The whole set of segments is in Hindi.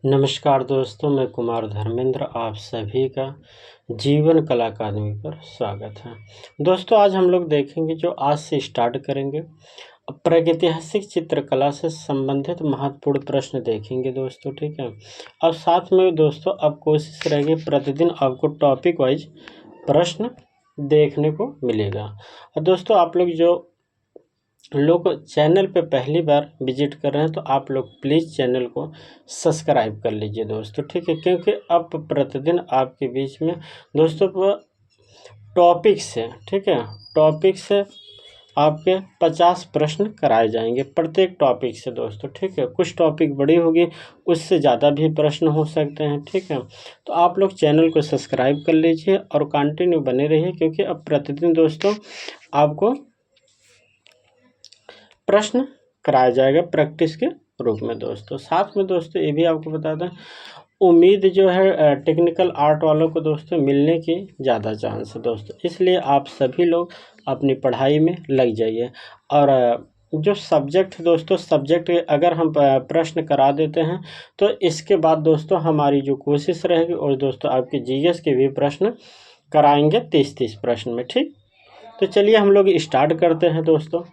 नमस्कार दोस्तों, मैं कुमार धर्मेंद्र आप सभी का जीवन कला अकादमी पर स्वागत है। दोस्तों आज हम लोग देखेंगे जो आज से स्टार्ट करेंगे प्रागैतिहासिक चित्रकला से संबंधित महत्वपूर्ण प्रश्न देखेंगे दोस्तों, ठीक है। और साथ में दोस्तों अब कोशिश रहेगी प्रतिदिन आपको टॉपिक वाइज प्रश्न देखने को मिलेगा। और दोस्तों आप लोग जो लोग चैनल पे पहली बार विजिट कर रहे हैं तो आप लोग प्लीज़ चैनल को सब्सक्राइब कर लीजिए दोस्तों, ठीक है। क्योंकि अब प्रतिदिन आपके बीच में दोस्तों टॉपिक से, ठीक है, टॉपिक से आपके 50 प्रश्न कराए जाएंगे प्रत्येक टॉपिक से दोस्तों, ठीक है। कुछ टॉपिक बड़ी होगी, उससे ज़्यादा भी प्रश्न हो सकते हैं, ठीक है। तो आप लोग चैनल को सब्सक्राइब कर लीजिए और कंटिन्यू बने रहिए, क्योंकि अब प्रतिदिन दोस्तों आपको प्रश्न कराया जाएगा प्रैक्टिस के रूप में दोस्तों। साथ में दोस्तों ये भी आपको बता दें, उम्मीद जो है टेक्निकल आर्ट वालों को दोस्तों मिलने की ज़्यादा चांस है दोस्तों, इसलिए आप सभी लोग अपनी पढ़ाई में लग जाइए। और जो सब्जेक्ट दोस्तों, सब्जेक्ट अगर हम प्रश्न करा देते हैं तो इसके बाद दोस्तों हमारी जो कोशिश रहेगी और दोस्तों आपके जीएस के भी प्रश्न कराएंगे 30-30 प्रश्न में, ठीक। तो चलिए हम लोग स्टार्ट करते हैं दोस्तों।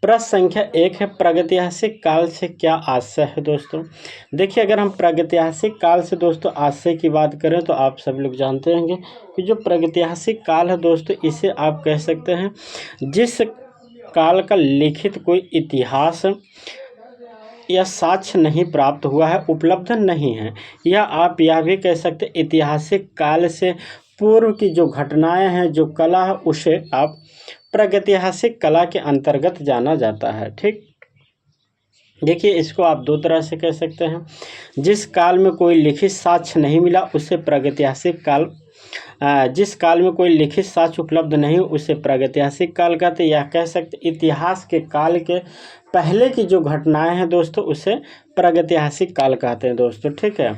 प्रश्न संख्या 1 है, प्रागैतिहासिक काल से क्या आशय है दोस्तों। देखिए अगर हम प्रागैतिहासिक काल से दोस्तों आशय की बात करें तो आप सब लोग जानते होंगे कि जो प्रागैतिहासिक काल है दोस्तों, इसे आप कह सकते हैं जिस काल का लिखित कोई इतिहास या साक्ष्य नहीं प्राप्त हुआ है, उपलब्ध नहीं है। या आप यह भी कह सकते हैं ऐतिहासिक काल से पूर्व की जो घटनाएं हैं, जो कला है, उसे आप प्रागैतिहासिक कला के अंतर्गत जाना जाता है, ठीक। देखिए इसको आप दो तरह से कह सकते हैं। जिस काल में कोई लिखित साक्ष्य नहीं मिला उसे प्रागैतिहासिक काल, जिस काल में कोई लिखित साक्ष्य उपलब्ध नहीं उसे प्रागैतिहासिक काल कहते हैं। या कह सकते इतिहास के काल के पहले की जो घटनाएं हैं दोस्तों उसे प्रागैतिहासिक काल कहते हैं दोस्तों, ठीक है।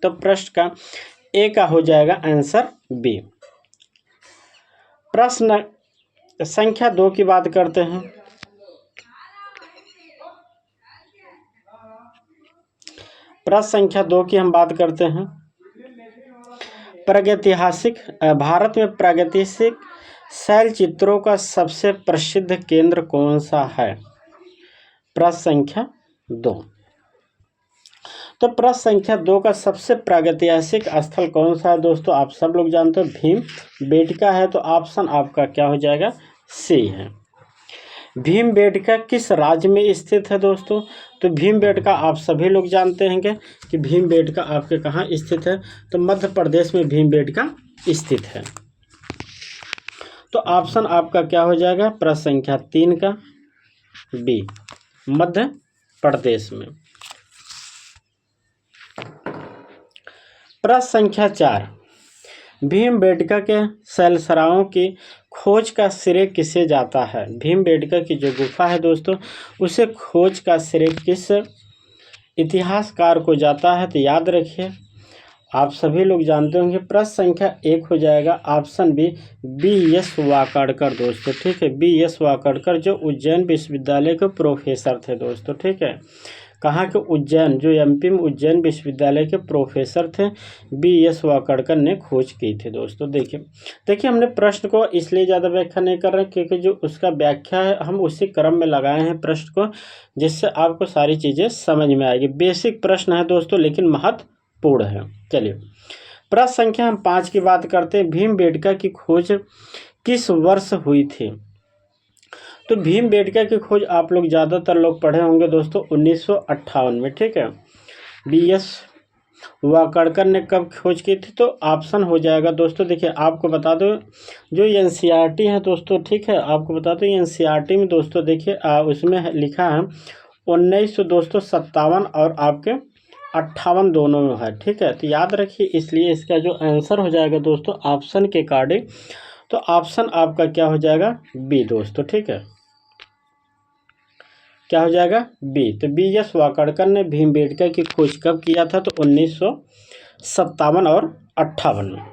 तो प्रश्न का ए का हो जाएगा आंसर बी। प्रश्न संख्या 2 की बात करते हैं। प्रश्न संख्या 2 की हम बात करते हैं। प्रागैतिहासिक भारत में प्रागैतिहासिक शैल चित्रों का सबसे प्रसिद्ध केंद्र कौन सा है। प्रश्न संख्या 2। तो प्रश्न संख्या 2 का सबसे प्रागैतिहासिक स्थल कौन सा है दोस्तों, आप सब लोग जानते हो भीमबेटका है। तो ऑप्शन आपका क्या हो जाएगा, सी है। भीमबेटका किस राज्य में स्थित है दोस्तों। तो भीमबेटका आप सभी लोग जानते हैं कि भीमबेटका आपके कहाँ स्थित है। तो मध्य प्रदेश में भीमबेटका स्थित है। तो ऑप्शन आपका क्या हो जाएगा, प्रश्न संख्या 3 का बी, मध्य प्रदेश में। प्रश्न संख्या 4, भीमबेटका के शैलसराओं की खोज का श्रेय किसे जाता है। भीमबेटका की जो गुफा है दोस्तों, उसे खोज का श्रेय किस इतिहासकार को जाता है। तो याद रखिए आप सभी लोग जानते होंगे। प्रश्न संख्या 1 हो जाएगा ऑप्शन बी एस वाकाडकर दोस्तों, ठीक है। बी एस वाकाडकर जो उज्जैन विश्वविद्यालय के प्रोफेसर थे दोस्तों, ठीक है। कहाँ के, उज्जैन, जो एमपी में उज्जैन विश्वविद्यालय के प्रोफेसर थे, बी एस वाकाडकर ने खोज की थी दोस्तों। देखिए हमने प्रश्न को इसलिए ज़्यादा व्याख्या नहीं कर रहे क्योंकि जो उसका व्याख्या है हम उसी क्रम में लगाए हैं प्रश्न को, जिससे आपको सारी चीज़ें समझ में आएगी। बेसिक प्रश्न है दोस्तों लेकिन महत्वपूर्ण है। चलिए प्रश्न संख्या हम 5 की बात करते हैं। भीमबेटका की खोज किस वर्ष हुई थी। तो भीमबेटका की खोज आप लोग ज़्यादातर लोग पढ़े होंगे दोस्तों 1958 में, ठीक है। बी एस वाकाडकर ने कब खोज की थी। तो ऑप्शन हो जाएगा दोस्तों, देखिए आपको बता दो जो एनसीईआरटी है दोस्तों, ठीक है, आपको बता दो एनसीईआरटी में दोस्तों देखिए उसमें लिखा है 1957 और आपके 58 दोनों में है, ठीक है। तो याद रखिए, इसलिए इसका जो आंसर हो जाएगा दोस्तों ऑप्शन के अकॉर्डिंग, तो ऑप्शन आपका क्या हो जाएगा, बी दोस्तों, ठीक है। क्या हो जाएगा, बी। तो बी एस वाकाडकर ने भीमबेटका की खोज कब किया था। तो 1957 और 58 में।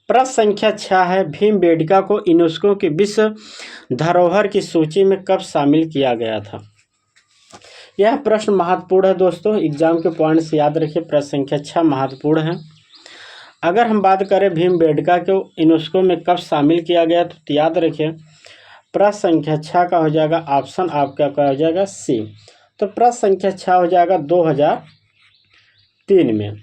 प्रश्न संख्या 6 है, भीमबेटका को यूनेस्को की विश्व धरोहर की सूची में कब शामिल किया गया था। यह प्रश्न महत्वपूर्ण है दोस्तों, एग्जाम के पॉइंट से याद रखिए। प्रश्न संख्या 6 महत्वपूर्ण है। अगर हम बात करें भीमबेटका को यूनेस्को में कब शामिल किया गया, तो याद रखिए प्रश्न संख्या 6 का हो जाएगा ऑप्शन आपका क्या हो जाएगा सी। तो प्रश्न संख्या 6 हो जाएगा 2003 में।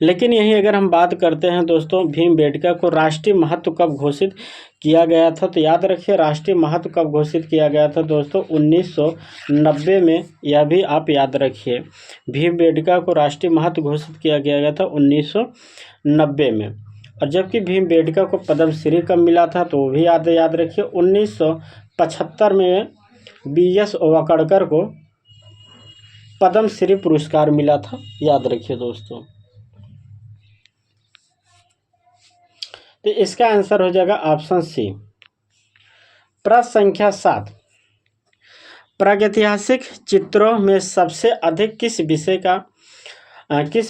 लेकिन यही अगर हम बात करते हैं दोस्तों भीमबेटका को राष्ट्रीय महत्व कब घोषित किया गया था, तो याद रखिए राष्ट्रीय महत्व कब घोषित किया गया था दोस्तों 1990 में। यह भी आप याद रखिए भीमबेटका को राष्ट्रीय महत्व घोषित किया गया था 1990 में। और जबकि भीमबेटका को पद्मश्री कब मिला था, तो वो भी याद रखिए 1975 में BS वाकड़कर को पद्मश्री पुरस्कार मिला था, याद रखिए दोस्तों। तो इसका आंसर हो जाएगा ऑप्शन सी। प्रश्न संख्या 7, प्रागैतिहासिक चित्रों में सबसे अधिक किस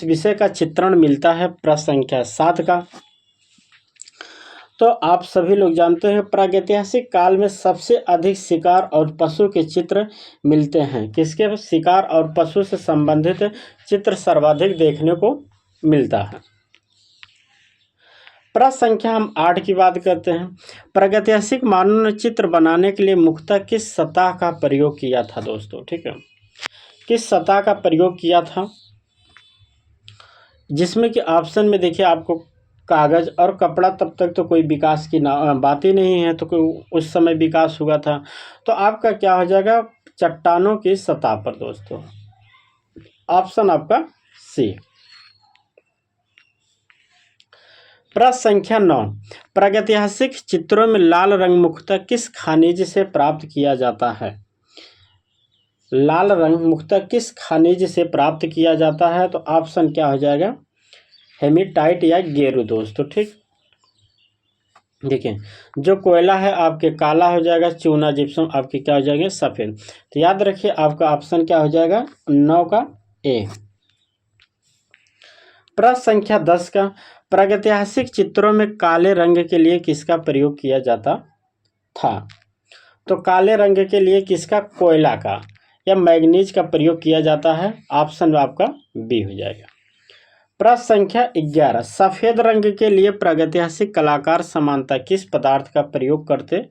विषय का चित्रण मिलता है, प्रश्न संख्या 7 का। तो आप सभी लोग जानते हैं प्रागैतिहासिक काल में सबसे अधिक शिकार और पशु के चित्र मिलते हैं। किसके? शिकार और पशु से संबंधित चित्र सर्वाधिक देखने को मिलता है। प्रश्न संख्या हम 8 की बात करते हैं। प्रागैतिहासिक मानचित्र बनाने के लिए मुख्यतः किस सतह का प्रयोग किया था दोस्तों, ठीक है, किस सतह का प्रयोग किया था, जिसमें कि ऑप्शन में देखिए आपको कागज़ और कपड़ा, तब तक तो कोई विकास की बात ही नहीं है, तो कोई उस समय विकास हुआ था। तो आपका क्या हो जाएगा चट्टानों की सतह पर दोस्तों, ऑप्शन आपका सी। प्रश्न संख्या 9, प्रागैतिहासिक चित्रों में लाल रंग मुख्यतः किस खनिज से प्राप्त किया जाता है, लाल रंग मुख्यतः किस खनिज से प्राप्त किया जाता है, तो ऑप्शन क्या हो जाएगा हेमेटाइट या गेरू दोस्तों, ठीक। देखिए जो कोयला है आपके काला हो जाएगा, चूना जिप्सम आपके क्या हो जाएंगे सफ़ेद। तो याद रखिए आपका ऑप्शन क्या हो जाएगा 9 का ए। प्रश्न संख्या 10 का, प्रागैतिहासिक चित्रों में काले रंग के लिए किसका प्रयोग किया जाता था, तो काले रंग के लिए किसका, कोयला का या मैग्नीज का प्रयोग किया जाता है, ऑप्शन आपका बी हो जाएगा। प्रश्न संख्या 11, सफ़ेद रंग के लिए प्रागैतिहासिक कलाकार समानतः किस पदार्थ का प्रयोग करते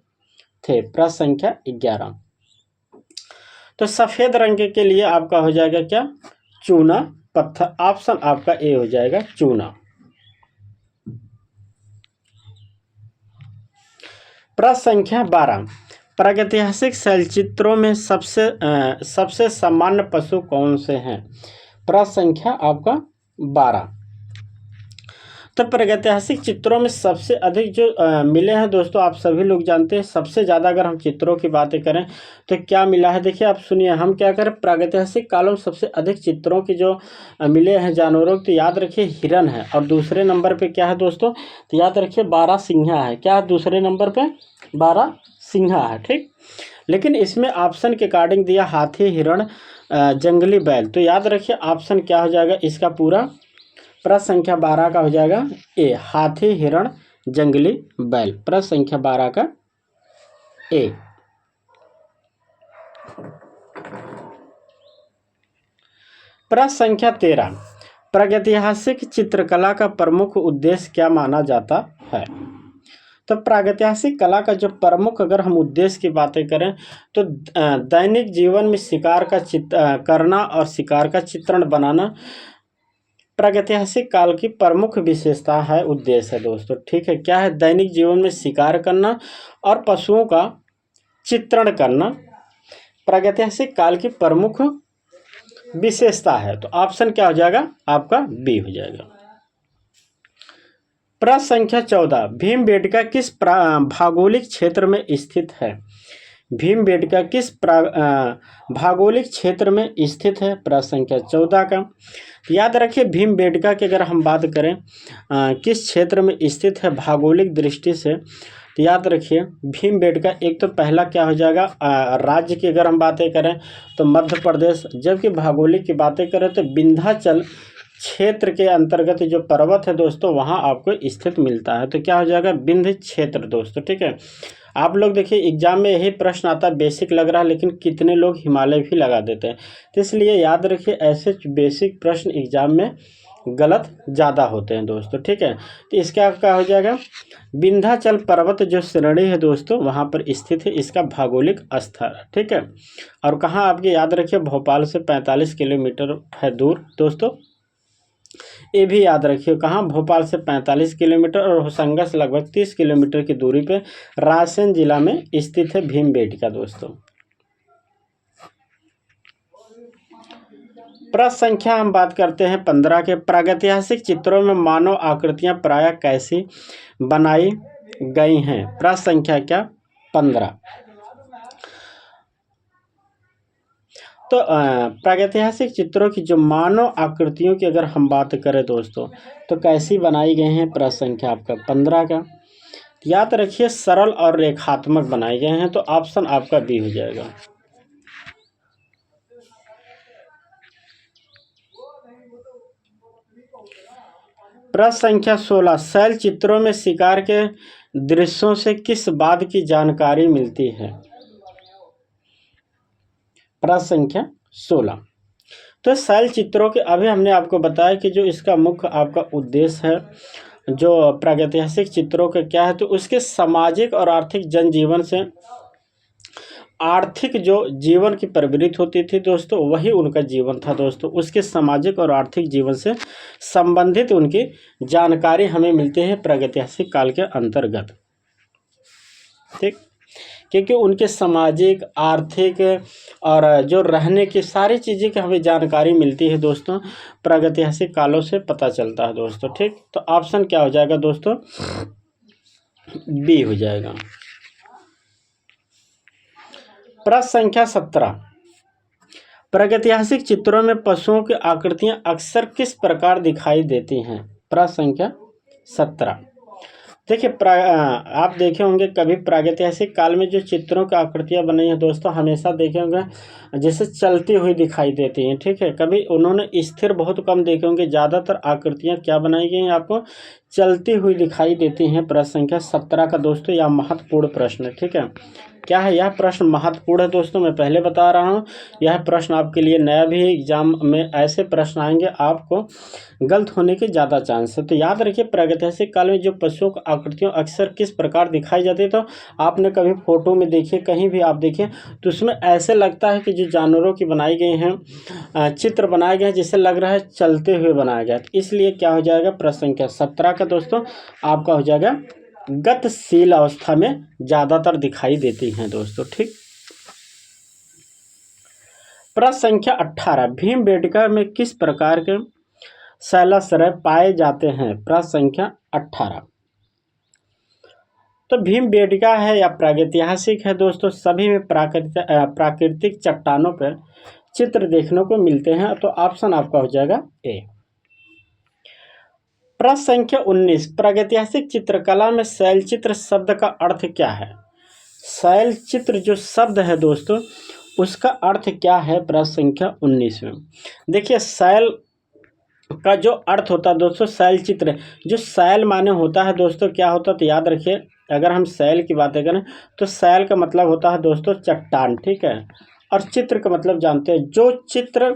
थे, प्रश्न संख्या 11। तो सफ़ेद रंग के लिए आपका हो जाएगा क्या चूना पत्थर, ऑप्शन आपका ए हो जाएगा चूना। प्रश्न संख्या 12, प्रागैतिहासिक शैलचित्रों में सबसे सामान्य पशु कौन से हैं, प्रश्न संख्या आपका 12। तो प्रागैतिहासिक चित्रों में सबसे अधिक जो मिले हैं दोस्तों, आप सभी लोग जानते हैं सबसे ज़्यादा अगर हम चित्रों की बातें करें तो क्या मिला है, देखिए आप सुनिए हम क्या करें, प्रागैतिहासिक कालों में सबसे अधिक चित्रों की जो मिले हैं जानवरों, तो याद रखिए हिरन है, और दूसरे नंबर पे क्या है दोस्तों, तो याद रखिए बारहसिंघा है, क्या है दूसरे नंबर पर बारहसिंघा है, ठीक। लेकिन इसमें ऑप्शन के अकॉर्डिंग दिया हाथी, हिरण, जंगली बैल, तो याद रखिए ऑप्शन क्या हो जाएगा इसका पूरा प्रश्न संख्या 12 का हो जाएगा ए, हाथी, हिरण, जंगली बैल, प्रश्न संख्या 12 का ए। प्रश्न संख्या 13, प्रागैतिहासिक चित्रकला का प्रमुख उद्देश्य क्या माना जाता है, तो प्रागैतिहासिक कला का जो प्रमुख अगर हम उद्देश्य की बातें करें तो दैनिक जीवन में शिकार का करना और शिकार का चित्रण बनाना प्रागैतिहासिक काल की प्रमुख विशेषता है, उद्देश्य है दोस्तों, ठीक है। क्या है, दैनिक जीवन में शिकार करना और पशुओं का चित्रण करना प्रागैतिहासिक काल की प्रमुख विशेषता है, तो ऑप्शन क्या हो जाएगा आपका बी हो जाएगा। प्रश्न संख्या 14, भीमबेटका किस भौगोलिक क्षेत्र में स्थित है, भीमबेटका किस भौगोलिक क्षेत्र में स्थित है, प्रश्न संख्या 14 का। याद रखिए भीमबेटका की अगर हम बात करें किस क्षेत्र में स्थित है भौगोलिक दृष्टि से, तो याद रखिए भीमबेटका एक तो पहला क्या हो जाएगा राज्य की अगर हम बातें करें तो मध्य प्रदेश, जबकि भौगोलिक की बातें करें तो विंध्याचल क्षेत्र के अंतर्गत जो पर्वत है दोस्तों वहाँ आपको स्थित मिलता है, तो क्या हो जाएगा विंध्य क्षेत्र दोस्तों, ठीक है। आप लोग देखिए एग्जाम में यही प्रश्न आता है, बेसिक लग रहा है लेकिन कितने लोग हिमालय भी लगा देते हैं। तो इसलिए याद रखिए ऐसे बेसिक प्रश्न एग्जाम में गलत ज़्यादा होते हैं दोस्तों, ठीक है। तो इसका क्या हो जाएगा, विंध्याचल पर्वत जो श्रेणी है दोस्तों वहाँ पर स्थित है, इसका भौगोलिक स्तर, ठीक है। और कहाँ आपके याद रखिए, भोपाल से 45 किलोमीटर है दूर दोस्तों, ये भी याद रखिए कहाँ, भोपाल से 45 किलोमीटर और होशंगा से लगभग 30 किलोमीटर की दूरी पे रायसेन जिला में स्थित है भीमबेटका दोस्तों। प्रश्न संख्या हम बात करते हैं 15 के, प्रागैतिहासिक चित्रों में मानव आकृतियां प्रायः कैसी बनाई गई हैं। प्रश्न संख्या क्या, 15। तो प्रागैतिहासिक चित्रों की जो मानव आकृतियों की अगर हम बात करें दोस्तों तो कैसी बनाई गई हैं, प्रश्न संख्या आपका 15 का। याद रखिए सरल और रेखात्मक बनाए गए हैं, तो ऑप्शन आपका बी हो जाएगा। प्रश्न संख्या 16, शैल चित्रों में शिकार के दृश्यों से किस बात की जानकारी मिलती है। प्रश्न संख्या 16, तो शैल चित्रों के अभी हमने आपको बताया कि जो इसका मुख्य आपका उद्देश्य है जो प्रागैतिहासिक चित्रों का क्या है, तो उसके सामाजिक और आर्थिक जनजीवन से आर्थिक जो जीवन की प्रवृत्ति होती थी दोस्तों वही उनका जीवन था दोस्तों, उसके सामाजिक और आर्थिक जीवन से संबंधित उनकी जानकारी हमें मिलती है प्रागैतिहासिक काल के अंतर्गत, ठीक। क्योंकि उनके सामाजिक आर्थिक और जो रहने की सारी चीज़ें की हमें जानकारी मिलती है दोस्तों प्रागैतिहासिक कालों से पता चलता है दोस्तों, ठीक। तो ऑप्शन क्या हो जाएगा दोस्तों, बी हो जाएगा। प्रश्न संख्या 17, प्रागैतिहासिक चित्रों में पशुओं की आकृतियां अक्सर किस प्रकार दिखाई देती हैं। प्रश्न संख्या 17, देखिए आप देखे होंगे कभी प्रागैतिहासिक काल में जो चित्रों की आकृतियां बनी हैं दोस्तों हमेशा देखे होंगे जैसे चलती हुई दिखाई देती हैं, ठीक है। कभी उन्होंने स्थिर बहुत कम देखे होंगे, ज़्यादातर आकृतियां क्या बनाई गई हैं आपको चलती हुई दिखाई देती हैं। प्रश्न संख्या 17 का दोस्तों यह महत्वपूर्ण प्रश्न है, ठीक है। क्या है यह प्रश्न महत्वपूर्ण है दोस्तों, मैं पहले बता रहा हूँ यह प्रश्न आपके लिए नया भी है, एग्जाम में ऐसे प्रश्न आएंगे आपको गलत होने के ज़्यादा चांस है। तो याद रखिए प्रागैतिहासिक काल में जो पशुओं की आकृतियाँ अक्सर किस प्रकार दिखाई जाती है, तो आपने कभी फोटो में देखिए कहीं भी आप देखिए तो उसमें ऐसे लगता है कि जो जानवरों की बनाई गई हैं चित्र बनाए गए हैं जैसे लग रहा है चलते हुए बनाया गया, तो इसलिए क्या हो जाएगा प्रश्न संख्या 17 का दोस्तों आपका हो जाएगा गतिशील अवस्था में ज़्यादातर दिखाई देती हैं दोस्तों, ठीक। प्रश्न संख्या 18, भीमबेटका में किस प्रकार के शैलाश्रय पाए जाते हैं। प्रश्न संख्या 18, तो भीमबेटका है या प्रागैतिहासिक है दोस्तों सभी में प्राकृतिक चट्टानों पर चित्र देखने को मिलते हैं, तो ऑप्शन आपका हो जाएगा ए। प्रश्न संख्या 19, प्रागैतिहासिक चित्रकला में शैलचित्र शब्द का अर्थ क्या है। शैलचित्र जो शब्द है दोस्तों उसका अर्थ क्या है। प्रश्न संख्या 19 में देखिए शैल का जो अर्थ होता है दोस्तों शैलचित्र, जो शैल माने होता है दोस्तों क्या होता है, तो याद रखिए अगर हम शैल की बातें करें तो शैल का मतलब होता है दोस्तों चट्टान, ठीक है। और चित्र का मतलब जानते हैं जो चित्र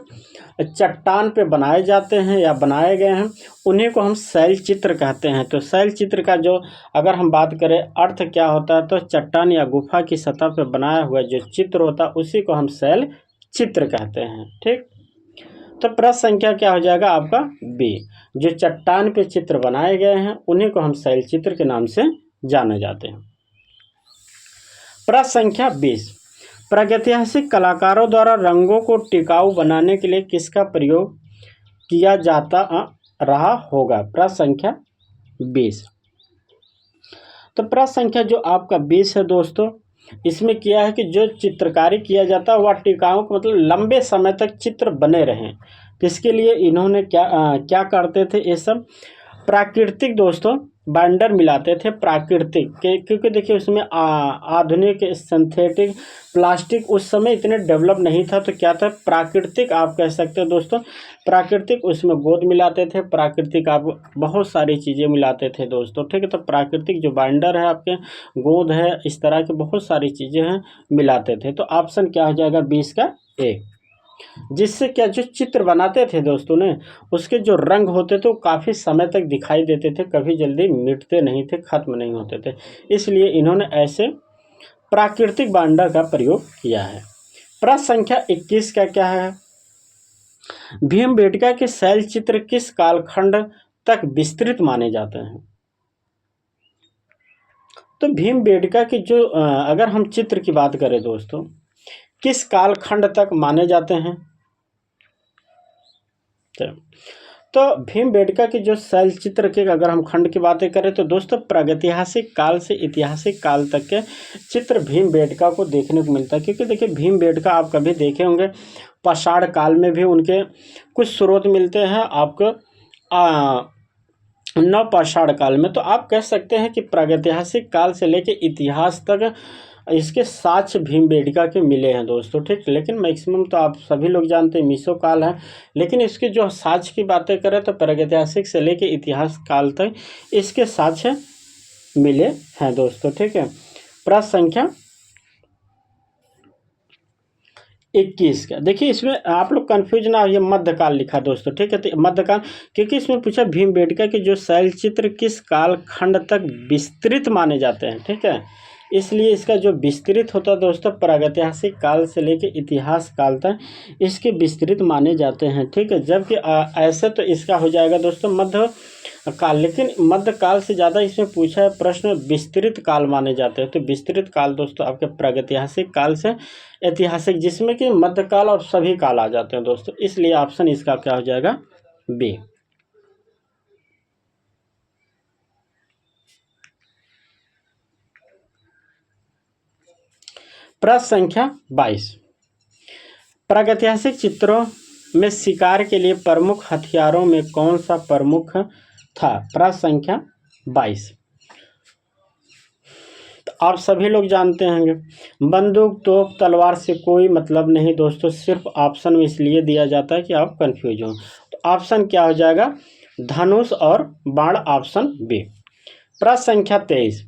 चट्टान पे बनाए जाते हैं या बनाए गए हैं उन्हीं को हम शैल चित्र कहते हैं। तो शैल चित्र का जो अगर हम बात करें अर्थ क्या होता है, तो चट्टान या गुफा की सतह पे बनाया हुआ जो चित्र होता है उसी को हम शैल चित्र कहते हैं, ठीक। तो प्रश्न संख्या क्या हो जाएगा आपका बी, जो चट्टान पे चित्र बनाए गए हैं उन्हीं को हम शैल चित्र के नाम से जाने जाते हैं। प्रश्न संख्या 20, प्रागैतिहासिक कलाकारों द्वारा रंगों को टिकाऊ बनाने के लिए किसका प्रयोग किया जाता रहा होगा। प्रश्न संख्या 20, तो प्रश्न संख्या जो आपका 20 है दोस्तों इसमें किया है कि जो चित्रकारी किया जाता है वह टिकाऊ का मतलब लंबे समय तक चित्र बने रहें, तो इसके लिए इन्होंने क्या करते थे, ये सब प्राकृतिक दोस्तों बाइंडर मिलाते थे प्राकृतिक के, क्योंकि देखिए उसमें आधुनिक सिंथेटिक प्लास्टिक उस समय इतने डेवलप नहीं था, तो क्या था प्राकृतिक आप कह सकते हो दोस्तों, प्राकृतिक उसमें गोंद मिलाते थे, प्राकृतिक आप बहुत सारी चीज़ें मिलाते थे दोस्तों, ठीक है। तो प्राकृतिक जो बाइंडर है आपके, गोंद है, इस तरह की बहुत सारी चीज़ें हैं मिलाते थे। तो ऑप्शन क्या हो जाएगा 20 का ए। जिससे क्या जो चित्र बनाते थे दोस्तों ने, उसके जो रंग होते थे वो काफ़ी समय तक दिखाई देते थे, कभी जल्दी मिटते नहीं थे, खत्म नहीं होते थे, इसलिए इन्होंने ऐसे प्राकृतिक बाइंडर का प्रयोग किया है। प्रश्न संख्या 21 का क्या है, भीमबेटका के शैल चित्र किस कालखंड तक विस्तृत माने जाते हैं। तो भीमबेटका की जो अगर हम चित्र की बात करें दोस्तों, किस कालखंड तक माने जाते हैं, तो भीमबेटका की जो शैल चित्र के अगर हम खंड की बातें करें तो दोस्तों प्रागैतिहासिक काल से ऐतिहासिक काल तक के चित्र भीमबेटका को देखने को मिलता है। क्योंकि देखिए भीमबेटका आप कभी देखे होंगे पाषाण काल में भी उनके कुछ स्रोत मिलते हैं आपको नवपाषाण काल में। तो आप कह सकते हैं कि प्रागैतिहासिक काल से लेकर इतिहास तक इसके साक्ष्य भीमबेटका के मिले हैं दोस्तों, ठीक। लेकिन मैक्सिमम तो आप सभी लोग जानते हैं मीसो काल है, लेकिन इसके जो साक्ष्य की बातें करें तो प्रागैतिहासिक से लेकर इतिहास काल तक इसके साक्ष्य मिले हैं दोस्तों, ठीक है। प्रश्न संख्या 21 का देखिए, इसमें आप लोग कंफ्यूज ना होइए, मध्यकाल लिखा दोस्तों, ठीक है। तो मध्यकाल क्योंकि इसमें पूछा भीमबेटका के जो शैल चित्र किस काल खंड तक विस्तृत माने जाते हैं, ठीक है, इसलिए इसका जो विस्तृत होता है दोस्तों प्रागैतिहासिक काल से लेकर इतिहास काल तक इसके विस्तृत माने जाते हैं, ठीक है। जबकि ऐसे तो इसका हो जाएगा दोस्तों मध्य काल, लेकिन मध्यकाल से ज़्यादा इसमें पूछा है प्रश्न विस्तृत काल माने जाते हैं। तो विस्तृत काल दोस्तों आपके प्रागैतिहासिक काल से ऐतिहासिक, जिसमें कि मध्यकाल और सभी काल आ जाते हैं दोस्तों, इसलिए ऑप्शन इसका क्या हो जाएगा बी। प्रश्न संख्या 22, प्रागैतिहासिक चित्रों में शिकार के लिए प्रमुख हथियारों में कौन सा प्रमुख था। प्रश्न संख्या 22, तो आप सभी लोग जानते होंगे बंदूक तोप तलवार से कोई मतलब नहीं दोस्तों, सिर्फ ऑप्शन में इसलिए दिया जाता है कि आप कंफ्यूज हो। तो ऑप्शन क्या हो जाएगा धनुष और बाण, ऑप्शन बी। प्रश्न संख्या 23,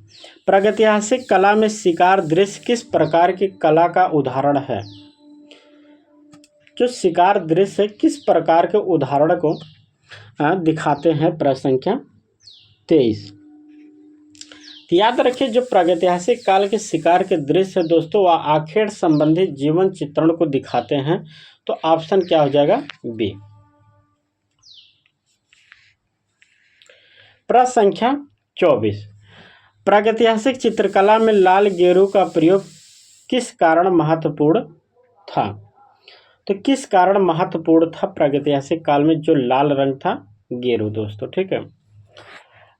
प्रागैतिहासिक कला में शिकार दृश्य किस प्रकार की कला का उदाहरण है। जो शिकार दृश्य किस प्रकार के उदाहरण को दिखाते हैं। प्रश्न संख्या 23, याद रखिए जो प्रागैतिहासिक काल के शिकार के दृश्य दोस्तों वह आखेट संबंधित जीवन चित्रण को दिखाते हैं। तो ऑप्शन क्या हो जाएगा बी। प्रश्न संख्या 24, प्रागैतिहासिक चित्रकला में लाल गेरू का प्रयोग किस कारण महत्वपूर्ण था। तो किस कारण महत्वपूर्ण था प्रागैतिहासिक काल में जो लाल रंग था गेरू दोस्तों, ठीक है।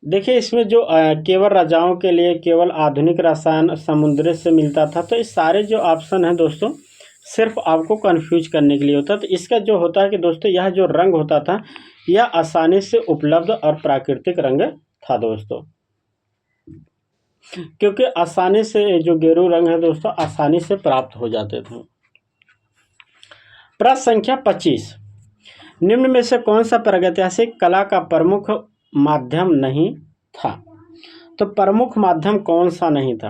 देखिए इसमें जो केवल राजाओं के लिए केवल आधुनिक रसायन समुद्र से मिलता था। तो इस सारे जो ऑप्शन हैं दोस्तों सिर्फ आपको कंफ्यूज करने के लिए होता है। तो इसका जो होता है कि दोस्तों यह जो रंग होता था यह आसानी से उपलब्ध और प्राकृतिक रंग था दोस्तों, क्योंकि आसानी से जो गेरू रंग है दोस्तों आसानी से प्राप्त हो जाते थे। प्रश्न संख्या 25, निम्न में से कौन सा प्रागैतिहासिक कला का प्रमुख माध्यम नहीं था। तो प्रमुख माध्यम कौन सा नहीं था।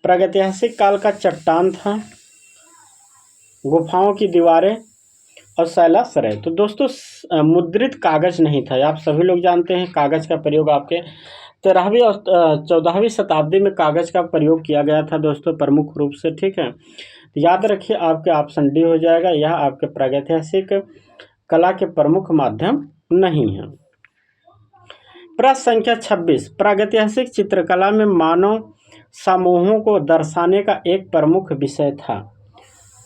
प्रागैतिहासिक काल का चट्टान था, गुफाओं की दीवारें और शैलाश्रय। तो दोस्तों मुद्रित कागज नहीं था। आप सभी लोग जानते हैं कागज का प्रयोग आपके 13वीं और 14वीं शताब्दी में कागज का प्रयोग किया गया था दोस्तों प्रमुख रूप से, ठीक है। तो याद रखिए आपके ऑप्शन डी हो जाएगा, यह आपके प्रागैतिहासिक कला के प्रमुख माध्यम नहीं है। प्रश्न संख्या 26, प्रागैतिहासिक चित्रकला में मानव समूहों को दर्शाने का एक प्रमुख विषय था।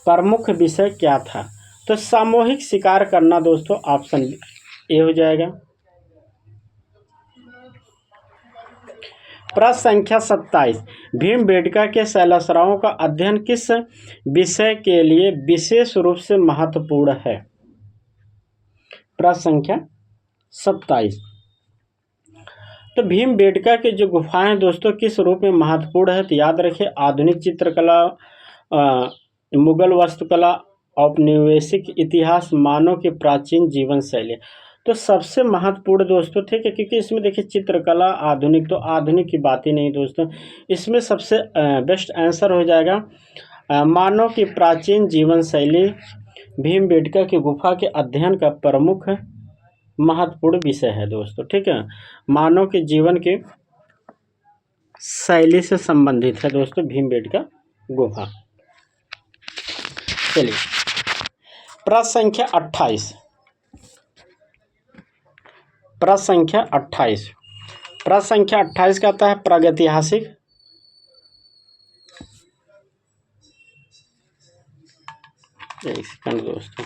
प्रमुख विषय क्या था। तो सामूहिक शिकार करना दोस्तों, ऑप्शन ए हो जाएगा। प्रश्न संख्या 27, भीमबेटका के शैलाश्रयों का अध्ययन किस विषय के लिए विशेष रूप से महत्वपूर्ण है। प्रश्न संख्या 27, तो भीमबेटका के जो गुफाएं दोस्तों किस रूप में महत्वपूर्ण है, तो याद रखिए आधुनिक चित्रकला, मुगल वास्तुकला, औपनिवेशिक इतिहास, मानव की प्राचीन जीवन शैली। तो सबसे महत्वपूर्ण दोस्तों, ठीक है, क्योंकि इसमें देखिए चित्रकला आधुनिक, तो आधुनिक की बात ही नहीं दोस्तों, इसमें सबसे बेस्ट आंसर हो जाएगा मानव की प्राचीन जीवन शैली। भीमबेटका की गुफा के अध्ययन का प्रमुख महत्वपूर्ण विषय है दोस्तों, ठीक है, मानव के जीवन के शैली से संबंधित है दोस्तों भीमबेटका गुफा। चलिए प्रश्न संख्या 28, प्रश्न संख्या 28, प्रश्न संख्या 28 का आता है प्रागैतिहासिक, एक सेकंड दोस्तों,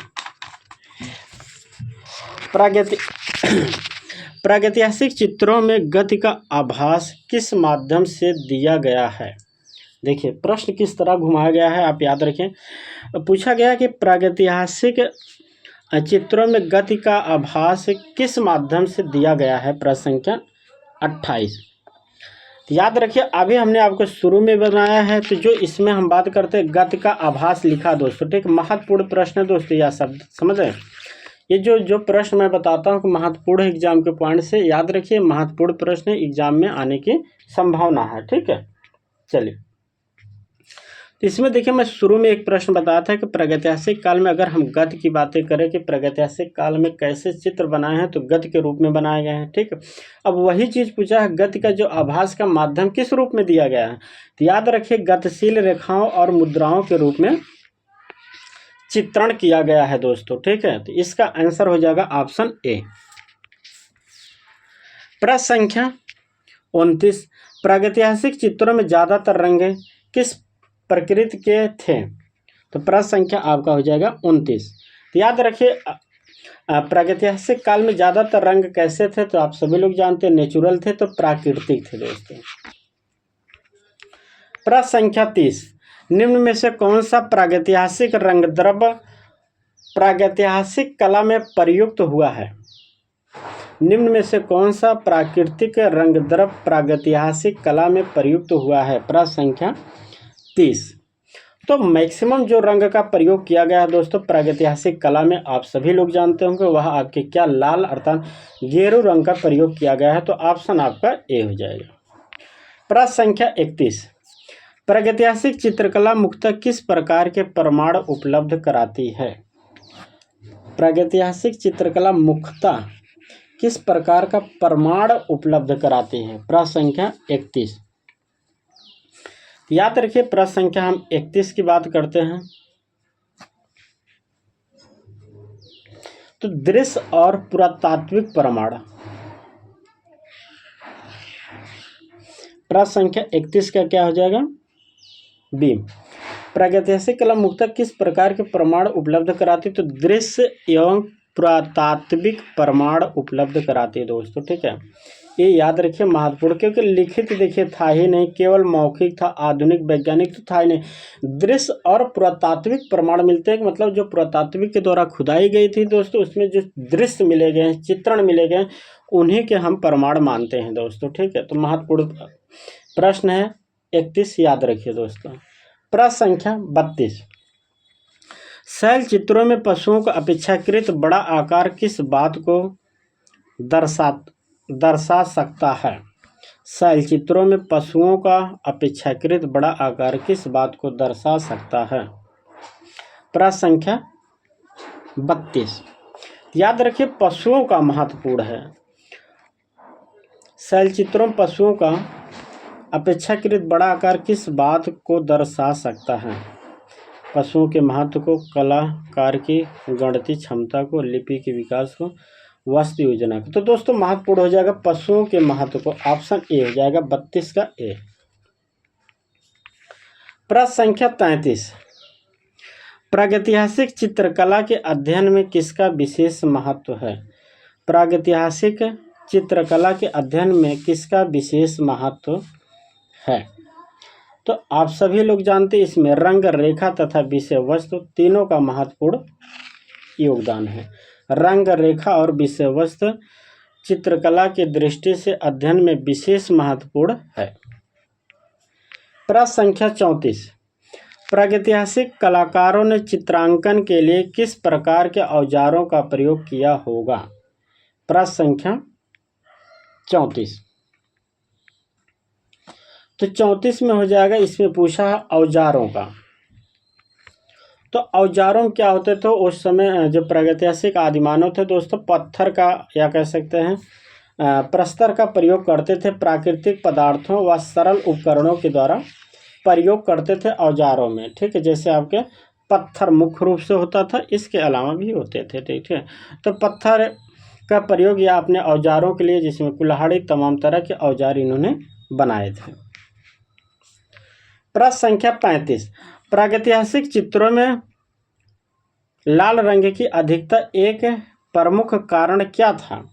प्रागैतिहासिक चित्रों में गति का आभास किस माध्यम से दिया गया है। देखिए प्रश्न किस तरह घुमाया गया है, आप याद रखें। पूछा गया कि प्रागैतिहासिक चित्रों में गति का आभास किस माध्यम से दिया गया है, प्रश्न संख्या 28। याद रखिए अभी हमने आपको शुरू में बनाया है, तो जो इसमें हम बात करते हैं गति का आभास लिखा दोस्तों, ठीक, महत्वपूर्ण प्रश्न है दोस्तों, यह शब्द समझ रहे हैं। ये जो प्रश्न मैं बताता हूँ कि महत्वपूर्ण एग्जाम के पॉइंट से याद रखिए, महत्वपूर्ण प्रश्न एग्जाम में आने की संभावना है, ठीक है। चलिए तो इसमें देखिए मैं शुरू में एक प्रश्न बताया था कि प्रागैतिहासिक काल में अगर हम गति की बातें करें कि प्रागैतिहासिक काल में कैसे चित्र बनाए हैं, तो गति के रूप में बनाए गए हैं, ठीक। अब वही चीज़ पूछा है गति का जो आभास का माध्यम किस रूप में दिया गया है, तो याद रखिए गतिशील रेखाओं और मुद्राओं के रूप में चित्रण किया गया है दोस्तों, ठीक है। तो इसका आंसर हो जाएगा ऑप्शन ए। प्रश्न संख्या 29, प्रागैतिहासिक चित्रों में ज़्यादातर रंग किस प्रकृति के थे, तो प्रश्न संख्या आपका हो जाएगा 29। तो याद रखिए प्रागैतिहासिक काल में ज़्यादातर रंग कैसे थे, तो आप सभी लोग जानते हैं नेचुरल थे, तो प्राकृतिक थे दोस्तों। प्रश्न संख्या 30, निम्न में से कौन सा प्रागैतिहासिक रंग द्रव्य प्रागैतिहासिक कला में प्रयुक्त हुआ है। निम्न में से कौन सा प्राकृतिक रंग द्रव्य प्रागैतिहासिक कला में प्रयुक्त हुआ है, प्रश्न संख्या 30। तो मैक्सिमम जो रंग का प्रयोग किया गया है दोस्तों प्रागैतिहासिक कला में, आप सभी लोग जानते होंगे, वह आपके क्या लाल अर्थात गेरू रंग का प्रयोग किया गया है, तो ऑप्शन आपका ए हो जाएगा। प्रश्न संख्या 31, प्रागैतिहासिक चित्रकला मुख्यतः किस प्रकार के प्रमाण उपलब्ध कराती है। प्रागैतिहासिक चित्रकला मुख्यतः किस प्रकार का प्रमाण उपलब्ध कराती है, प्रश्न संख्या 31। याद रखिए प्रश्न संख्या हम 31 की बात करते हैं, तो दृश्य और पुरातात्विक प्रमाण। प्रश्न संख्या 31 का क्या हो जाएगा, बी। प्रागैतिहासिक कला मुख्यतः किस प्रकार के प्रमाण उपलब्ध कराती, तो दृश्य एवं पुरातात्विक प्रमाण उपलब्ध कराती है दोस्तों, ठीक है। ये याद रखिए महत्वपूर्ण, क्योंकि लिखित देखिए था ही नहीं, केवल मौखिक था, आधुनिक वैज्ञानिक तो था ही नहीं, दृश्य और पुरातात्विक प्रमाण मिलते हैं, मतलब जो पुरातात्विक के द्वारा खुदाई गई थी दोस्तों, उसमें जो दृश्य मिले गए, चित्रण मिले गए, उन्हीं के हम प्रमाण मानते हैं दोस्तों, ठीक है। तो महत्वपूर्ण प्रश्न है 31, याद रखिए दोस्तों। प्रश्न संख्या 32, शैल चित्रों में पशुओं का अपेक्षाकृत बड़ा आकार किस बात को दर्शा सकता है। शैल चित्रों में पशुओं का अपेक्षाकृत बड़ा आकार किस बात को दर्शा सकता है, प्रश्न संख्या 32। याद रखिए पशुओं का महत्वपूर्ण है, शैल चित्रों में पशुओं का अपेक्षाकृत बड़ा आकार किस बात को दर्शा सकता है। पशुओं के महत्व को, कलाकार की गणती क्षमता को, लिपि के विकास को, वस्तु योजना को। तो दोस्तों महत्वपूर्ण हो जाएगा पशुओं के महत्व को, ऑप्शन ए हो जाएगा 32 का ए। प्रश्न संख्या 33, प्रागैतिहासिक चित्रकला के अध्ययन में किसका विशेष महत्व है। प्रागैतिहासिक चित्रकला के अध्ययन में किसका विशेष महत्व है, तो आप सभी लोग जानते हैं इसमें रंग, रेखा तथा विषय वस्तु तीनों का महत्वपूर्ण योगदान है। रंग, रेखा और विषय वस्तु चित्रकला की दृष्टि से अध्ययन में विशेष महत्वपूर्ण है। प्रश्न संख्या 34, प्रागैतिहासिक कलाकारों ने चित्रांकन के लिए किस प्रकार के औजारों का प्रयोग किया होगा। प्रश्न संख्या 34, तो 34 में हो जाएगा, इसमें पूछा है औजारों का। तो औजारों क्या होते थे उस समय जो प्रागैतिहासिक आदिमानव थे दोस्तों, पत्थर का या कह सकते हैं प्रस्तर का प्रयोग करते थे, प्राकृतिक पदार्थों व सरल उपकरणों के द्वारा प्रयोग करते थे औजारों में। ठीक है, जैसे आपके पत्थर मुख्य रूप से होता था, इसके अलावा भी होते थे। ठीक है, तो पत्थर का प्रयोग या अपने औजारों के लिए, जिसमें कुल्हाड़ी तमाम तरह के औजार इन्होंने बनाए थे। प्रश्न संख्या 35, प्रागैतिहासिक चित्रों में लाल रंग की अधिकता एक प्रमुख कारण क्या था।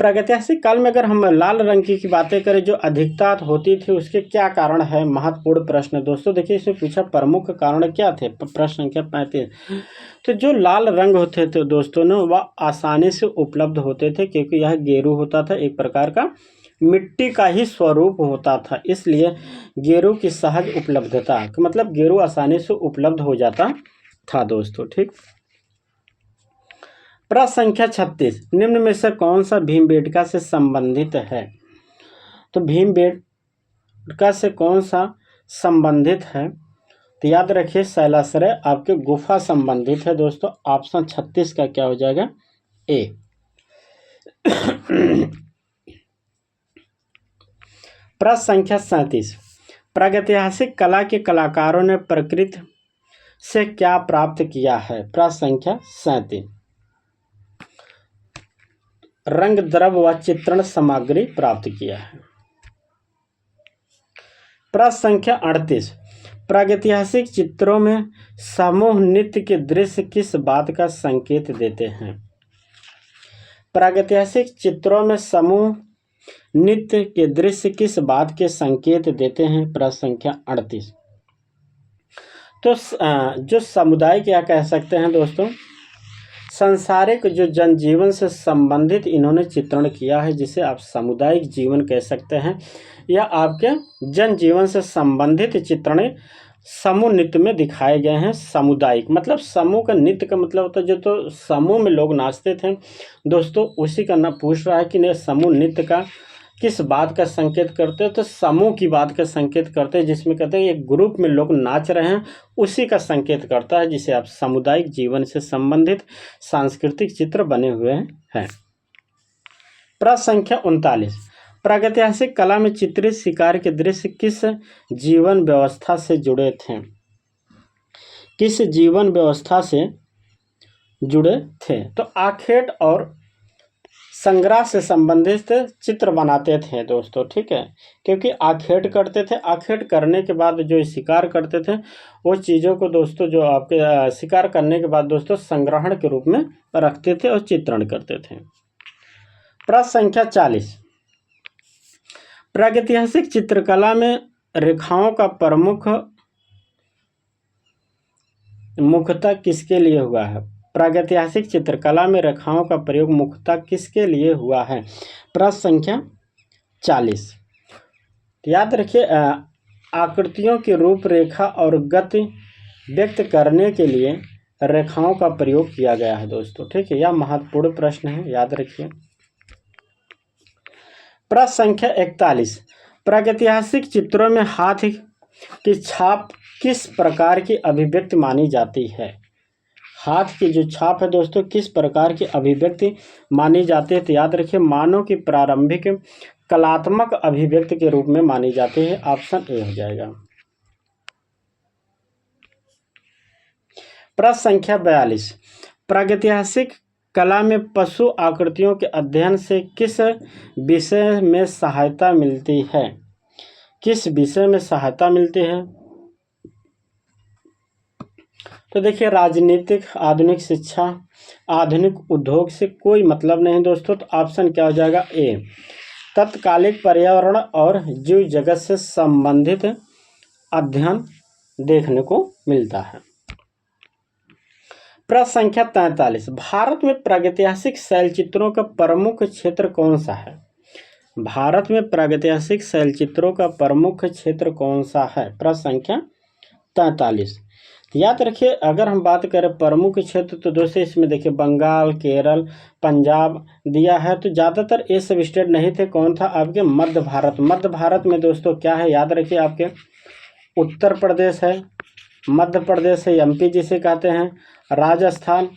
प्रागैतिहासिक काल में अगर हम लाल रंग की बातें करें, जो अधिकता होती थी, उसके क्या कारण है, महत्वपूर्ण प्रश्न है दोस्तों। देखिए इसमें पूछा प्रमुख कारण क्या थे। प्रश्न संख्या 35, तो जो लाल रंग होते थे दोस्तों ने, वह आसानी से उपलब्ध होते थे, क्योंकि यह गेरू होता था, एक प्रकार का मिट्टी का ही स्वरूप होता था, इसलिए गेरू की सहज उपलब्धता, मतलब गेरू आसानी से उपलब्ध हो जाता था दोस्तों। ठीक, प्रश्न संख्या 36, निम्न में से कौन सा भीमबेटका से संबंधित है। तो भीमबेटका से कौन सा संबंधित है, तो याद रखिए शैलाश्रय आपके गुफा संबंधित है दोस्तों। ऑप्शन 36 का क्या हो जाएगा, ए। प्रश्न संख्या 37, प्रागैतिहासिक कला के कलाकारों ने प्रकृति से क्या प्राप्त किया है। प्रश्न संख्या 37, रंग, द्रव व चित्रण सामग्री प्राप्त किया है। प्रश्न संख्या 38, प्रागैतिहासिक चित्रों में समूह नृत्य के दृश्य किस बात का संकेत देते हैं। प्रागैतिहासिक चित्रों में समूह नृत्य के दृश्य किस बात के संकेत देते हैं। प्रश्न संख्या 38, तो जो समुदाय क्या कह सकते हैं दोस्तों, सांसारिक जो जनजीवन से संबंधित इन्होंने चित्रण किया है, जिसे आप सामुदायिक जीवन कह सकते हैं, या आपके जनजीवन से संबंधित चित्रण समूह नृत्य में दिखाए गए हैं। सामुदायिक मतलब समूह का, नृत्य का मतलब होता है जो तो समूह में लोग नाचते थे दोस्तों, उसी का ना पूछ रहा है कि समूह नृत्य का किस बात का संकेत करते हैं। तो समूह की बात का संकेत करते हैं, जिसमें कहते हैं एक ग्रुप में लोग नाच रहे हैं, उसी का संकेत करता है, जिसे आप सामुदायिक जीवन से संबंधित सांस्कृतिक चित्र बने हुए हैं। प्रश्न संख्या 39, प्रागैतिहासिक कला में चित्रित शिकार के दृश्य किस जीवन व्यवस्था से जुड़े थे। किस जीवन व्यवस्था से जुड़े थे, तो आखेट और संग्रह से संबंधित चित्र बनाते थे दोस्तों। ठीक है, क्योंकि आखेट करते थे, आखेट करने के बाद जो शिकार करते थे, वो चीज़ों को दोस्तों जो आपके शिकार करने के बाद दोस्तों संग्रहण के रूप में रखते थे और चित्रण करते थे। प्रश्न संख्या 40, प्रागैतिहासिक चित्रकला में रेखाओं का प्रमुख मुख्यतः किसके लिए हुआ है। प्रागैतिहासिक चित्रकला में रेखाओं का प्रयोग मुख्यतः किसके लिए हुआ है। प्रश्न संख्या 40, याद रखिए आकृतियों की रूपरेखा और गति व्यक्त करने के लिए रेखाओं का प्रयोग किया गया है दोस्तों। ठीक है, यह महत्वपूर्ण प्रश्न है, याद रखिए। प्रश्न संख्या 41, प्रागैतिहासिक चित्रों में हाथ की छाप किस प्रकार की अभिव्यक्ति मानी जाती है। हाथ की जो छाप है दोस्तों, किस प्रकार की अभिव्यक्ति मानी जाती है, तो याद रखिए मानव की प्रारंभिक कलात्मक अभिव्यक्ति के रूप में मानी जाती है। ऑप्शन ए हो जाएगा। प्रश्न संख्या 42, प्रागैतिहासिक कला में पशु आकृतियों के अध्ययन से किस विषय में सहायता मिलती है। किस विषय में सहायता मिलती है, तो देखिए राजनीतिक, आधुनिक शिक्षा, आधुनिक उद्योग से कोई मतलब नहीं दोस्तों। तो ऑप्शन क्या हो जाएगा, ए। तत्कालिक पर्यावरण और जीव जगत से संबंधित अध्ययन देखने को मिलता है। प्रश्न संख्या 43, भारत में प्रागैतिहासिक शैल चित्रों का प्रमुख क्षेत्र कौन सा है? भारत में प्रागैतिहासिक शैल चित्रों का प्रमुख क्षेत्र कौन सा है? प्रश्न संख्या 43। याद रखिए, अगर हम बात करें प्रमुख क्षेत्र तो दोस्तों इसमें देखिए बंगाल, केरल, पंजाब दिया है, तो ज़्यादातर ये सब स्टेट नहीं थे। कौन था? आपके मध्य भारत। मध्य भारत में दोस्तों क्या है? याद रखिए, आपके उत्तर प्रदेश है, मध्य प्रदेश है, एमपी जिसे कहते हैं, राजस्थान।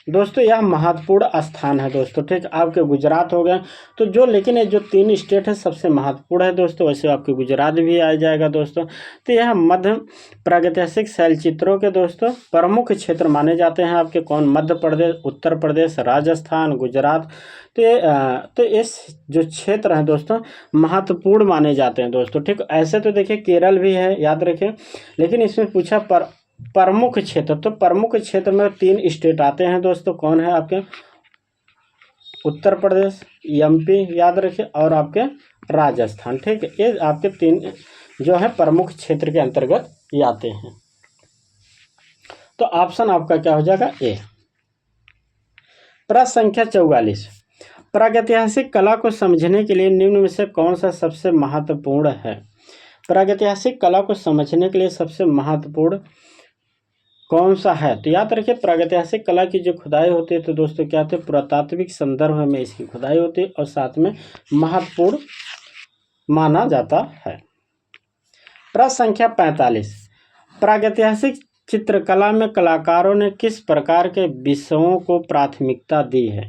दोस्तों यह महत्वपूर्ण स्थान है दोस्तों, ठीक। आपके गुजरात हो गए, तो जो लेकिन ये जो 3 स्टेट है सबसे महत्वपूर्ण है दोस्तों। वैसे आपके गुजरात भी आ जाएगा दोस्तों। तो यह मध्य प्रागैतिहासिक शैल चित्रों के दोस्तों प्रमुख क्षेत्र माने जाते हैं आपके। कौन? मध्य प्रदेश, उत्तर प्रदेश, राजस्थान, गुजरात। तो इस जो क्षेत्र है दोस्तों महत्वपूर्ण माने जाते हैं दोस्तों, ठीक। ऐसे तो देखिए केरल भी है, याद रखें, लेकिन इसमें पूछा प्रमुख क्षेत्र, तो प्रमुख क्षेत्र में 3 स्टेट आते हैं दोस्तों। कौन है? आपके उत्तर प्रदेश, एमपी याद रखिए, और आपके राजस्थान, ठीक है। ये आपके 3 जो है प्रमुख क्षेत्र के अंतर्गत ये आते हैं। तो ऑप्शन आपका क्या हो जाएगा? ए। प्रश्न संख्या 44, प्रागैतिहासिक कला को समझने के लिए निम्न में से कौन सा सबसे महत्वपूर्ण है? प्रागैतिहासिक कला को समझने के लिए सबसे महत्वपूर्ण कौन सा है? तो याद रखिए, प्रागैतिहासिक कला की जो खुदाई होती है तो दोस्तों क्या होते हैं? पुरातात्विक संदर्भ में इसकी खुदाई होती है और साथ में महत्वपूर्ण माना जाता है। प्रश्न संख्या 45, प्रागैतिहासिक चित्रकला में कलाकारों ने किस प्रकार के विषयों को प्राथमिकता दी है?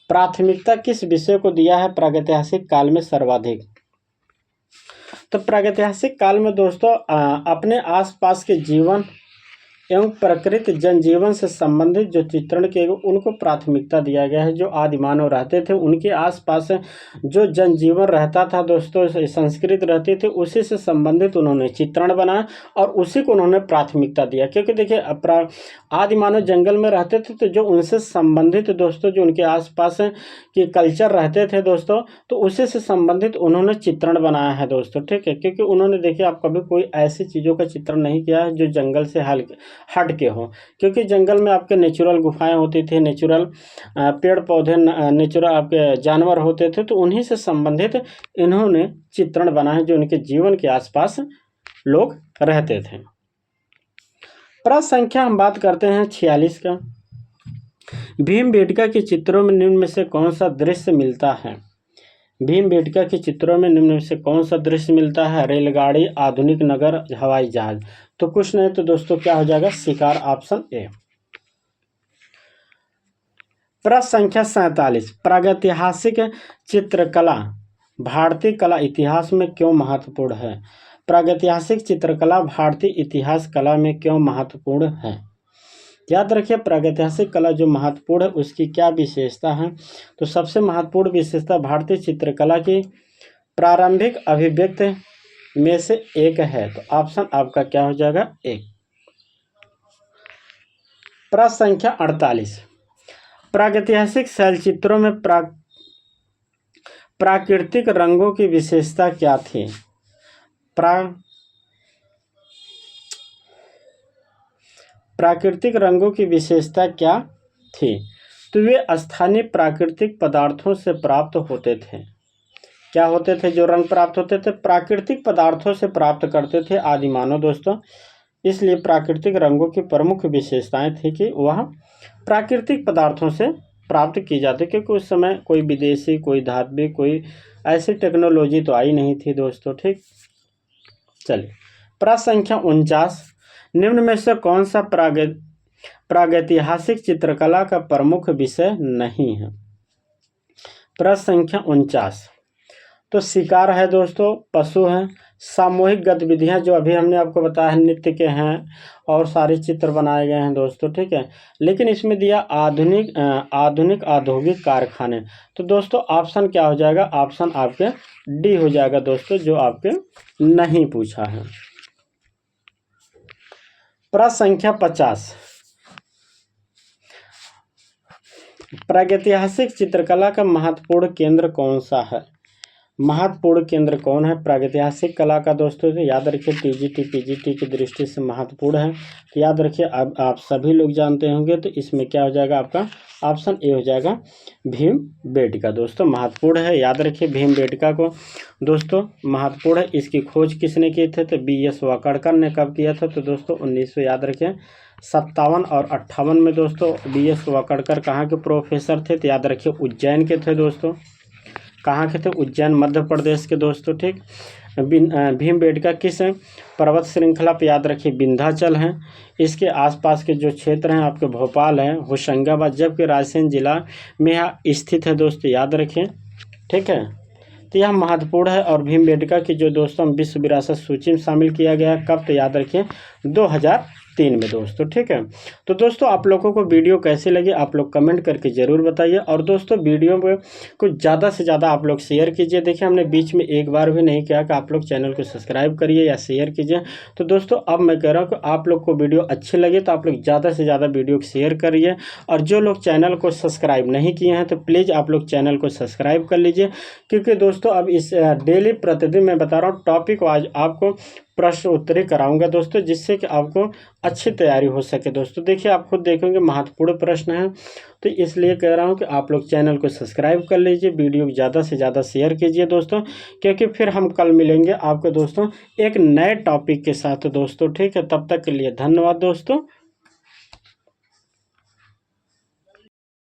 प्राथमिकता किस विषय को दिया है प्रागैतिहासिक काल में सर्वाधिक? तो प्रागैतिहासिक काल में दोस्तों अपने आसपास के जीवन एवं प्रकृति जनजीवन से संबंधित जो चित्रण किए गए उनको प्राथमिकता दिया गया है। जो आदि मानव रहते थे उनके आसपास जो जनजीवन रहता था दोस्तों, संस्कृति रहती थी, उसी से संबंधित उन्होंने चित्रण बनाया और उसी को उन्होंने प्राथमिकता दिया। क्योंकि देखिए आदि मानव जंगल में रहते थे, तो जो उनसे संबंधित दोस्तों जो उनके आसपास के कल्चर रहते थे दोस्तों, तो उसी से संबंधित उन्होंने चित्रण बनाया है दोस्तों, ठीक है। क्योंकि उन्होंने देखिए आप कभी कोई ऐसी चीज़ों का चित्रण नहीं किया है जो जंगल से हट के हो। क्योंकि जंगल में आपके नेचुरल गुफाएं होती थी, नेचुरल पेड़ पौधे, नेचुरल आपके जानवर होते थे, तो उन्हीं से संबंधित इन्होंने चित्रण बनाए जो उनके जीवन के आसपास लोग रहते थे। प्रश्न संख्या हम बात करते हैं 46 का, भीमबेटका के चित्रों में निम्न में से कौन सा दृश्य मिलता है? भीमबेटका के चित्रों में निम्न में से कौन सा दृश्य मिलता है? रेलगाड़ी, आधुनिक नगर, हवाई जहाज। तो कुछ नहीं तो दोस्तों क्या हो जाएगा? शिकार, ऑप्शन ए। प्रश्न संख्या 47, प्रागैतिहासिक चित्रकला भारतीय कला इतिहास में क्यों महत्वपूर्ण है? प्रागैतिहासिक चित्रकला भारतीय इतिहास कला में क्यों महत्वपूर्ण है? याद रखिए, प्रागैतिहासिक कला जो महत्वपूर्ण है उसकी क्या विशेषता है? तो सबसे महत्वपूर्ण विशेषता भारतीय चित्रकला की प्रारंभिक अभिव्यक्ति में से एक है। तो ऑप्शन आपका क्या हो जाएगा? एक। प्रश्न संख्या 48, प्रागैतिहासिक शैलचित्रों में प्राकृतिक रंगों की विशेषता क्या थी? प्राकृतिक रंगों की विशेषता क्या थी? तो वे स्थानीय प्राकृतिक पदार्थों से प्राप्त होते थे। क्या होते थे जो रंग प्राप्त होते थे? प्राकृतिक पदार्थों से प्राप्त करते थे आदि मानव दोस्तों। इसलिए प्राकृतिक रंगों की प्रमुख विशेषताएं थी कि वह प्राकृतिक पदार्थों से प्राप्त की जाती, क्योंकि उस समय कोई विदेशी, कोई धातु, कोई ऐसी टेक्नोलॉजी तो आई नहीं थी दोस्तों, ठीक। चलिए, प्रश्न संख्या 49, निम्न में से कौन सा प्रागैतिहासिक चित्रकला का प्रमुख विषय नहीं है? प्रश्न संख्या 49, तो शिकार है दोस्तों, पशु हैं, सामूहिक गतिविधियां जो अभी हमने आपको बताया नृत्य के हैं और सारे चित्र बनाए गए हैं दोस्तों, ठीक है। लेकिन इसमें दिया आधुनिक औद्योगिक कारखाने। तो दोस्तों ऑप्शन क्या हो जाएगा? ऑप्शन आपके डी हो जाएगा दोस्तों, जो आपके नहीं पूछा है। प्रश्न संख्या 50, प्रागैतिहासिक चित्रकला का महत्वपूर्ण केंद्र कौन सा है? महत्वपूर्ण केंद्र कौन है? प्रागैतिहासिक कला का दोस्तों तो याद रखिए टीजीटी पीजीटी की दृष्टि से महत्वपूर्ण है। तो याद रखिए अब आप सभी लोग जानते होंगे, तो इसमें क्या हो जाएगा आपका ऑप्शन ए हो जाएगा भीमबेटका दोस्तों महत्वपूर्ण है। याद रखिए भीमबेटका को दोस्तों महत्वपूर्ण है। इसकी खोज किसने की थे? तो बी.एस. वाकड़कर ने कब किया था? तो दोस्तों 1900 याद रखें 57 और 58 में दोस्तों बी.एस. वाकड़कर कहाँ के प्रोफेसर थे? तो याद रखिए उज्जैन के थे दोस्तों। कहाँ के थे? उज्जैन मध्य प्रदेश के दोस्तों। ठीक, भीमबेटका किस पर्वत श्रृंखला पे? याद रखिए विंध्याचल हैं। इसके आसपास के जो क्षेत्र हैं आपके भोपाल हैं, होशंगाबाद, जबकि रायसेन जिला में यह स्थित है दोस्तों। याद रखें, ठीक है। तो यह महत्वपूर्ण है। और भीमबेटका की जो दोस्तों विश्व विरासत सूची में शामिल किया गया कब? तो याद रखिए 2003 में दोस्तों। ठीक है, तो दोस्तों आप लोगों को वीडियो कैसी लगी आप लोग कमेंट करके ज़रूर बताइए। और दोस्तों वीडियो में कुछ ज़्यादा से ज़्यादा आप लोग शेयर कीजिए। देखिए हमने बीच में एक बार भी नहीं किया कि आप लोग चैनल को सब्सक्राइब करिए या शेयर कीजिए। तो दोस्तों अब मैं कह रहा हूँ कि आप लोग को वीडियो अच्छी लगे तो आप लोग ज़्यादा से ज़्यादा वीडियो को शेयर करिए। और जो लोग चैनल को सब्सक्राइब नहीं किए हैं तो प्लीज़ आप लोग चैनल को सब्सक्राइब कर लीजिए, क्योंकि दोस्तों अब इस डेली प्रतिदिन मैं बता रहा हूँ टॉपिक वाइज आपको प्रश्न उत्तरी कराऊंगा दोस्तों, जिससे कि आपको अच्छी तैयारी हो सके दोस्तों। देखिए आप खुद देखेंगे महत्वपूर्ण प्रश्न है, तो इसलिए कह रहा हूं कि आप लोग चैनल को सब्सक्राइब कर लीजिए, वीडियो को ज़्यादा से ज़्यादा शेयर कीजिए दोस्तों, क्योंकि फिर हम कल मिलेंगे आपको दोस्तों एक नए टॉपिक के साथ दोस्तों। ठीक है, तब तक के लिए धन्यवाद दोस्तों।